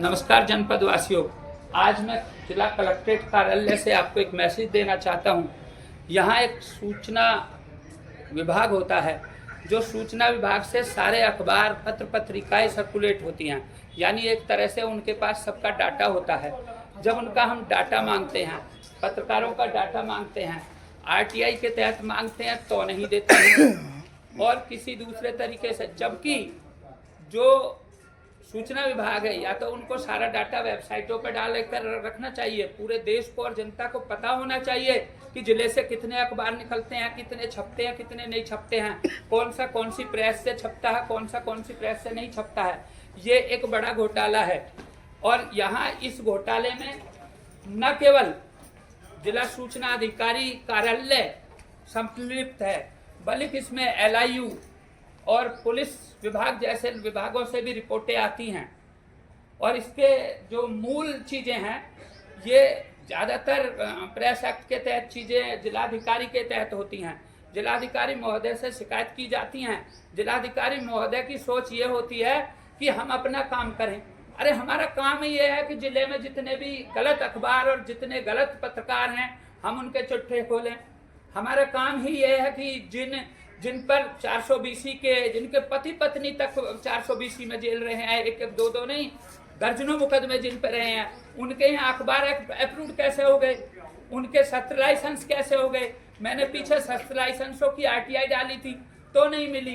नमस्कार जनपद वासियों। आज मैं जिला कलेक्ट्रेट कार्यालय से आपको एक मैसेज देना चाहता हूं। यहां एक सूचना विभाग होता है, जो सूचना विभाग से सारे अखबार पत्र पत्रिकाएं सर्कुलेट होती हैं, यानी एक तरह से उनके पास सबका डाटा होता है। जब उनका हम डाटा मांगते हैं, पत्रकारों का डाटा मांगते हैं, आरटीआई के तहत मांगते हैं तो नहीं देते हैं, और किसी दूसरे तरीके से, जबकि जो सूचना विभाग है या तो उनको सारा डाटा वेबसाइटों पर डाल कर रखना चाहिए। पूरे देश को और जनता को पता होना चाहिए कि जिले से कितने अखबार निकलते हैं, कितने छपते हैं, कितने नहीं छपते हैं, कौन सी प्रेस से छपता है, कौन सी प्रेस से नहीं छपता है। ये एक बड़ा घोटाला है, और यहाँ इस घोटाले में न केवल जिला सूचना अधिकारी कार्यालय संलिप्त है, बल्कि इसमें LIU और पुलिस विभाग जैसे विभागों से भी रिपोर्टें आती हैं। और इसके जो मूल चीज़ें हैं, ये ज़्यादातर प्रेस एक्ट के तहत चीज़ें जिलाधिकारी के तहत होती हैं। जिलाधिकारी महोदय से शिकायत की जाती हैं। जिलाधिकारी महोदय की सोच ये होती है कि हम अपना काम करें। अरे हमारा काम ही ये है कि जिले में जितने भी गलत अखबार और जितने गलत पत्रकार हैं, हम उनके चुट्ठे खोलें। हमारा काम ही ये है कि जिन पर 420 के, जिनके पति पत्नी तक 420 में जेल रहे हैं, एक दो नहीं दर्जनों मुकदमे जिन पर रहे हैं, उनके यहाँ अखबार अप्रूव कैसे हो गए, उनके शस्त्र लाइसेंस कैसे हो गए। मैंने पीछे शस्त्र लाइसेंसों की RTI डाली थी तो नहीं मिली।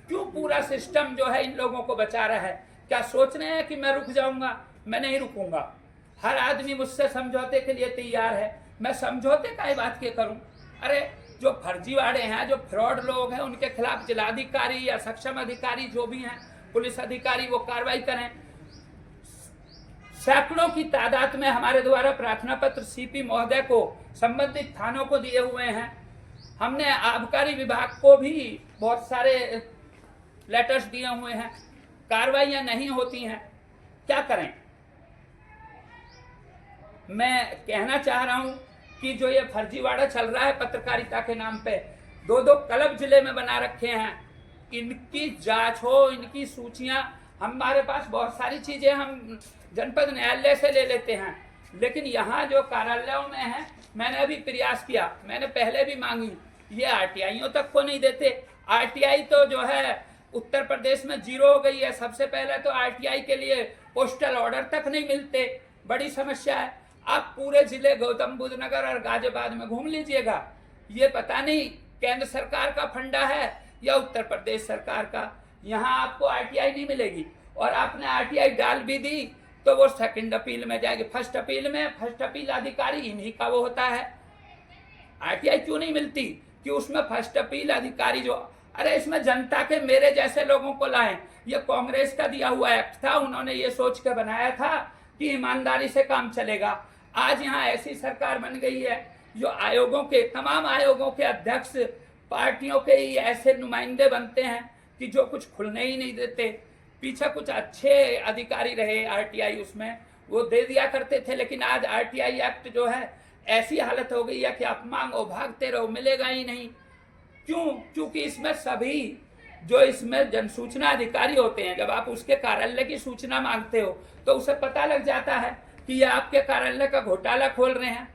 क्यों पूरा सिस्टम जो है इन लोगों को बचा रहा है? क्या सोच रहे हैं कि मैं रुक जाऊंगा? मैं नहीं रुकूंगा। हर आदमी मुझसे समझौते के लिए तैयार है, मैं समझौते का ही बात के करूं? अरे जो फर्जीवाड़े हैं, जो फ्रॉड लोग हैं, उनके खिलाफ जिलाधिकारी या सक्षम अधिकारी जो भी हैं, पुलिस अधिकारी, वो कार्रवाई करें। सैकड़ों की तादाद में हमारे द्वारा प्रार्थना पत्र CP महोदय को, संबंधित थानों को दिए हुए हैं। हमने आबकारी विभाग को भी बहुत सारे लेटर्स दिए हुए हैं। कार्रवाइयां नहीं होती हैं, क्या करें? मैं कहना चाह रहा हूं कि जो ये फर्जीवाड़ा चल रहा है पत्रकारिता के नाम पे, 2 क्लब जिले में बना रखे हैं, इनकी जांच हो, इनकी सूचियां। हमारे पास बहुत सारी चीजें हम जनपद न्यायालय से ले लेते हैं, लेकिन यहाँ जो कार्यालयों में है, मैंने अभी प्रयास किया, मैंने पहले भी मांगी, ये RTIयों तक को नहीं देते। RTI तो जो है उत्तर प्रदेश में 0 हो गई है। सबसे पहले तो RTI के लिए पोस्टल ऑर्डर तक नहीं मिलते, बड़ी समस्या है। आप पूरे जिले गौतम बुद्ध नगर और गाजियाबाद में घूम लीजिएगा, ये पता नहीं केंद्र सरकार का फंडा है या उत्तर प्रदेश सरकार का, यहाँ आपको RTI नहीं मिलेगी। और आपने RTI डाल भी दी तो वो सेकंड अपील में जाएगी। फर्स्ट अपील अधिकारी इन्हीं का वो होता है। RTI क्यों नहीं मिलती? कि उसमें फर्स्ट अपील अधिकारी जो, अरे इसमें जनता के मेरे जैसे लोगों को लाएं। ये कांग्रेस का दिया हुआ एक्ट था, उन्होंने ये सोच के बनाया था कि ईमानदारी से काम चलेगा। आज यहाँ ऐसी सरकार बन गई है जो तमाम आयोगों के अध्यक्ष पार्टियों के ही ऐसे नुमाइंदे बनते हैं कि जो कुछ खुलने ही नहीं देते। पीछे कुछ अच्छे अधिकारी रहे RTI, उसमें वो दे दिया करते थे, लेकिन आज RTI एक्ट जो है ऐसी हालत हो गई है कि आप मांगो भागते रहो, मिलेगा ही नहीं। क्यों? क्योंकि इसमें सभी जो इसमें जनसूचना अधिकारी होते हैं, जब आप उसके कार्यालय की सूचना मांगते हो तो उसे पता लग जाता है कि ये आपके कार्यालय का घोटाला खोल रहे हैं।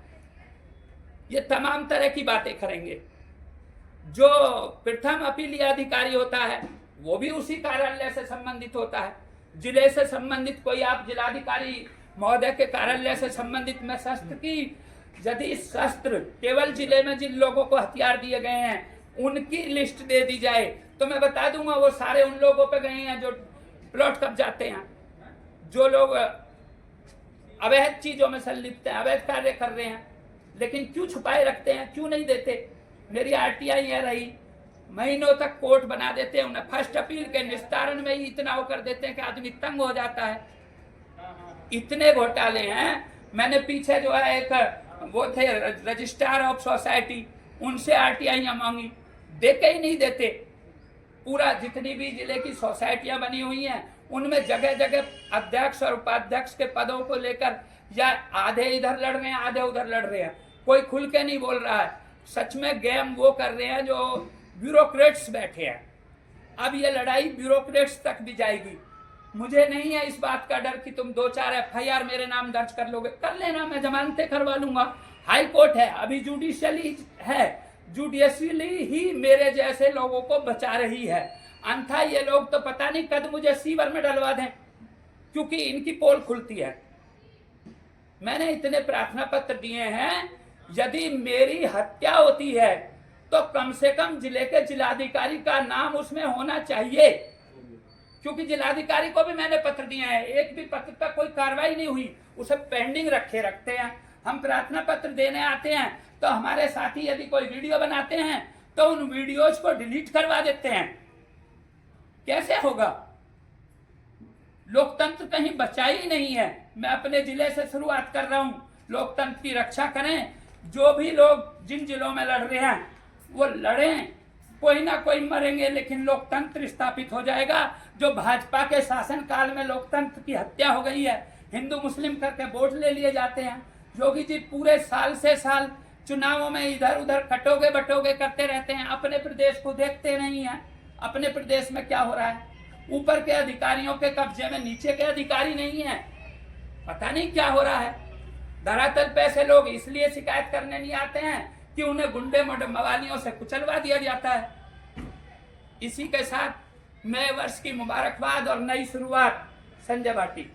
ये तमाम तरह की बातें करेंगे। जो प्रथम अपीलीय अधिकारी होता है वो भी उसी कार्यालय से संबंधित होता है। जिले से संबंधित कोई, आप जिलाधिकारी महोदय के कार्यालय से संबंधित में शस्त्र की, यदि शस्त्र केवल जिले में जिन लोगों को हथियार दिए गए हैं उनकी लिस्ट दे दी जाए तो मैं बता दूंगा वो सारे उन लोगों पे गए हैं जो प्लॉट कब्जाते हैं, जो लोग अवैध चीजों में संलिप्त हैं, अवैध कार्य कर रहे हैं। लेकिन क्यों छुपाए रखते हैं, क्यों नहीं देते? मेरी RTI यह रही, महीनों तक कोर्ट बना देते हैं, उन्हें फर्स्ट अपील के निस्तारण में ही इतना वो कर देते हैं कि आदमी तंग हो जाता है। इतने घोटाले हैं। मैंने पीछे जो है एक वो थे रजिस्ट्रार ऑफ सोसाइटी, उनसे RTI मांगी, देके ही नहीं देते। पूरा जितनी भी जिले की सोसाइटियां बनी हुई हैं उनमें जगह जगह अध्यक्ष और उपाध्यक्ष के पदों को लेकर या आधे इधर लड़ रहे हैं, आधे उधर लड़ रहे हैं, कोई खुल के नहीं बोल रहा है। सच में गेम वो कर रहे हैं जो ब्यूरोक्रेट्स बैठे हैं। अब ये लड़ाई ब्यूरोक्रेट्स तक भी जाएगी। मुझे नहीं है इस बात का डर कि तुम 2-4 FIR मेरे नाम दर्ज कर लोगे, कर लेना, मैं जमानतें करवा लूंगा। हाई कोर्ट है, अभी जुडिशियली है, जुडिशियली ही मेरे जैसे लोगों को बचा रही है। अन्यथा ये लोग तो पता नहीं कद मुझे सीवर में डलवा दें, क्योंकि इनकी पोल खुलती है। मैंने इतने प्रार्थना पत्र दिए हैं, यदि मेरी हत्या होती है तो कम से कम जिले के जिलाधिकारी का नाम उसमें होना चाहिए, क्योंकि जिलाधिकारी को भी मैंने पत्र दिए हैं, एक भी पत्र पर कोई कार्रवाई नहीं हुई, उसे पेंडिंग रखते हैं। हम प्रार्थना पत्र देने आते हैं तो हमारे साथी यदि कोई वीडियो बनाते हैं तो उन वीडियोज को डिलीट करवा देते हैं। कैसे होगा? लोकतंत्र कहीं बचा ही नहीं है। मैं अपने जिले से शुरुआत कर रहा हूं, लोकतंत्र की रक्षा करें। जो भी लोग जिन जिलों में लड़ रहे हैं वो लड़ें, कोई ना कोई मरेंगे लेकिन लोकतंत्र स्थापित हो जाएगा। जो भाजपा के शासन काल में लोकतंत्र की हत्या हो गई है, हिंदू मुस्लिम करके वोट ले लिए जाते हैं। योगी जी पूरे साल से साल चुनावों में इधर उधर कटोगे बटोगे करते रहते हैं, अपने प्रदेश को देखते नहीं है। अपने प्रदेश में क्या हो रहा है? ऊपर के अधिकारियों के कब्जे में नीचे के अधिकारी नहीं है, पता नहीं क्या हो रहा है। धरातल पे ऐसे लोग इसलिए शिकायत करने नहीं आते हैं कि उन्हें गुंडे मवालियों से कुचलवा दिया जाता है। इसी के साथ नए वर्ष की मुबारकबाद और नई शुरुआत। संजय भाटी।